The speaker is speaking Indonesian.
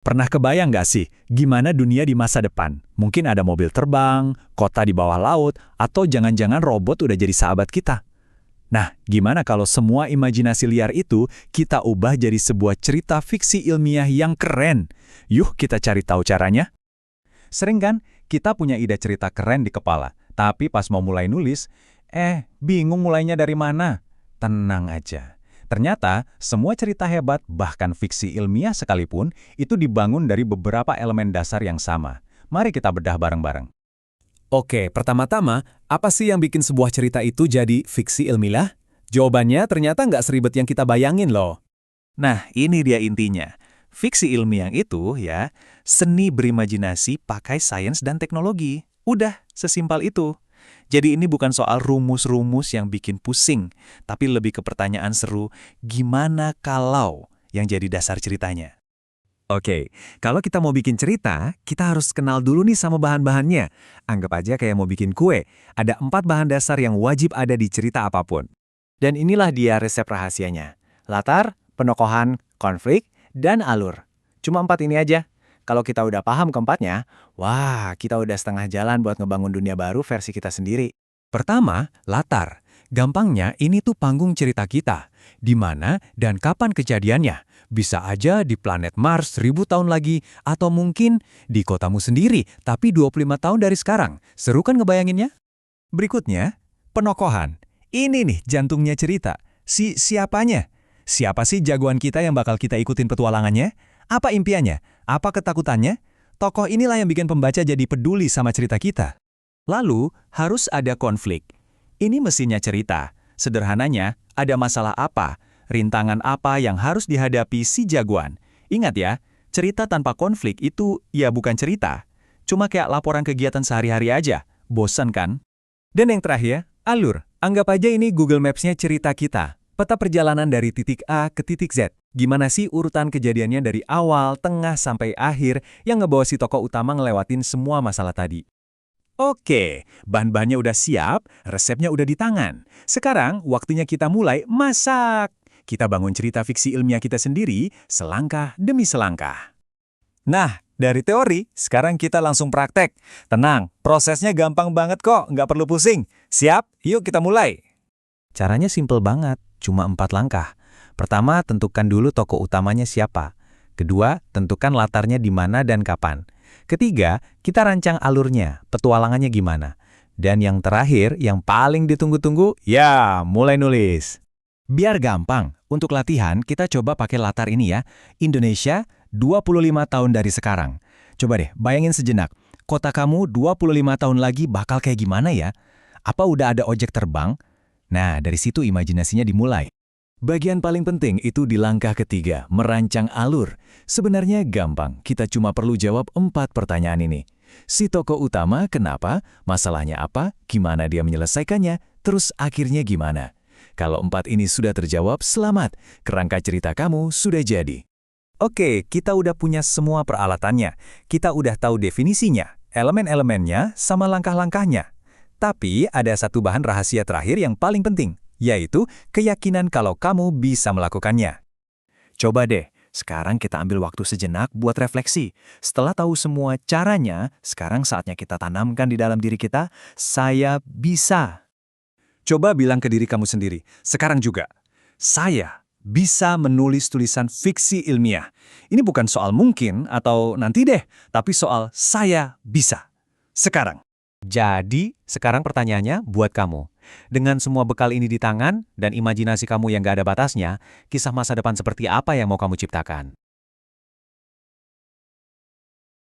Pernah kebayang nggak sih gimana dunia di masa depan? Mungkin ada mobil terbang, kota di bawah laut, atau jangan-jangan robot udah jadi sahabat kita. Nah, gimana kalau semua imajinasi liar itu kita ubah jadi sebuah cerita fiksi ilmiah yang keren? Yuk kita cari tahu caranya. Sering kan, kita punya ide cerita keren di kepala, tapi pas mau mulai nulis, bingung mulainya dari mana? Tenang aja. Ternyata, semua cerita hebat, bahkan fiksi ilmiah sekalipun, itu dibangun dari beberapa elemen dasar yang sama. Mari kita bedah bareng-bareng. Oke, pertama-tama, apa sih yang bikin sebuah cerita itu jadi fiksi ilmiah? Jawabannya ternyata nggak seribet yang kita bayangin loh. Nah, ini dia intinya. Fiksi ilmiah itu ya, seni berimajinasi pakai sains dan teknologi. Udah, sesimpel itu. Jadi ini bukan soal rumus-rumus yang bikin pusing, tapi lebih ke pertanyaan seru, gimana kalau yang jadi dasar ceritanya? Oke, kalau kita mau bikin cerita, kita harus kenal dulu nih sama bahan-bahannya. Anggap aja kayak mau bikin kue, ada 4 bahan dasar yang wajib ada di cerita apapun. Dan inilah dia resep rahasianya. Latar, penokohan, konflik, dan alur. Cuma 4 ini aja. Kalau kita udah paham keempatnya, wah, kita udah setengah jalan buat ngebangun dunia baru versi kita sendiri. Pertama, latar. Gampangnya ini tuh panggung cerita kita. Di mana dan kapan kejadiannya. Bisa aja di planet Mars 1000 tahun lagi, atau mungkin di kotamu sendiri, tapi 25 tahun dari sekarang. Seru kan ngebayanginnya? Berikutnya, penokohan. Ini nih jantungnya cerita. Siapanya? Siapa sih jagoan kita yang bakal kita ikutin petualangannya? Apa impiannya? Apa ketakutannya? Tokoh inilah yang bikin pembaca jadi peduli sama cerita kita. Lalu, harus ada konflik. Ini mesinnya cerita. Sederhananya, ada masalah apa? Rintangan apa yang harus dihadapi si jagoan? Ingat ya, cerita tanpa konflik itu ya bukan cerita. Cuma kayak laporan kegiatan sehari-hari aja. Bosan kan? Dan yang terakhir, alur. Anggap aja ini Google Maps-nya cerita kita. Peta perjalanan dari titik A ke titik Z. Gimana sih urutan kejadiannya dari awal, tengah, sampai akhir yang ngebawa si tokoh utama ngelewatin semua masalah tadi. Oke, bahan-bahannya udah siap, resepnya udah di tangan. Sekarang waktunya kita mulai masak. Kita bangun cerita fiksi ilmiah kita sendiri, selangkah demi selangkah. Nah, dari teori, sekarang kita langsung praktek. Tenang, prosesnya gampang banget kok, nggak perlu pusing. Siap? Yuk kita mulai. Caranya simple banget, cuma 4 langkah. Pertama, tentukan dulu tokoh utamanya siapa. Kedua, tentukan latarnya di mana dan kapan. Ketiga, kita rancang alurnya, petualangannya gimana. Dan yang terakhir, yang paling ditunggu-tunggu, ya mulai nulis. Biar gampang, untuk latihan kita coba pakai latar ini ya. Indonesia, 25 tahun dari sekarang. Coba deh, bayangin sejenak. Kota kamu 25 tahun lagi bakal kayak gimana ya? Apa udah ada ojek terbang? Nah, dari situ imajinasinya dimulai. Bagian paling penting itu di langkah ketiga, merancang alur. Sebenarnya gampang, kita cuma perlu jawab 4 pertanyaan ini. Si tokoh utama kenapa, masalahnya apa, gimana dia menyelesaikannya, terus akhirnya gimana. Kalau 4 ini sudah terjawab, selamat, kerangka cerita kamu sudah jadi. Oke, kita udah punya semua peralatannya. Kita udah tahu definisinya, elemen-elemennya, sama langkah-langkahnya. Tapi ada satu bahan rahasia terakhir yang paling penting, yaitu keyakinan kalau kamu bisa melakukannya. Coba deh, sekarang kita ambil waktu sejenak buat refleksi. Setelah tahu semua caranya, sekarang saatnya kita tanamkan di dalam diri kita, saya bisa. Coba bilang ke diri kamu sendiri, sekarang juga, saya bisa menulis tulisan fiksi ilmiah. Ini bukan soal mungkin atau nanti deh, tapi soal saya bisa. Sekarang. Jadi, sekarang pertanyaannya buat kamu. Dengan semua bekal ini di tangan dan imajinasi kamu yang gak ada batasnya, kisah masa depan seperti apa yang mau kamu ciptakan?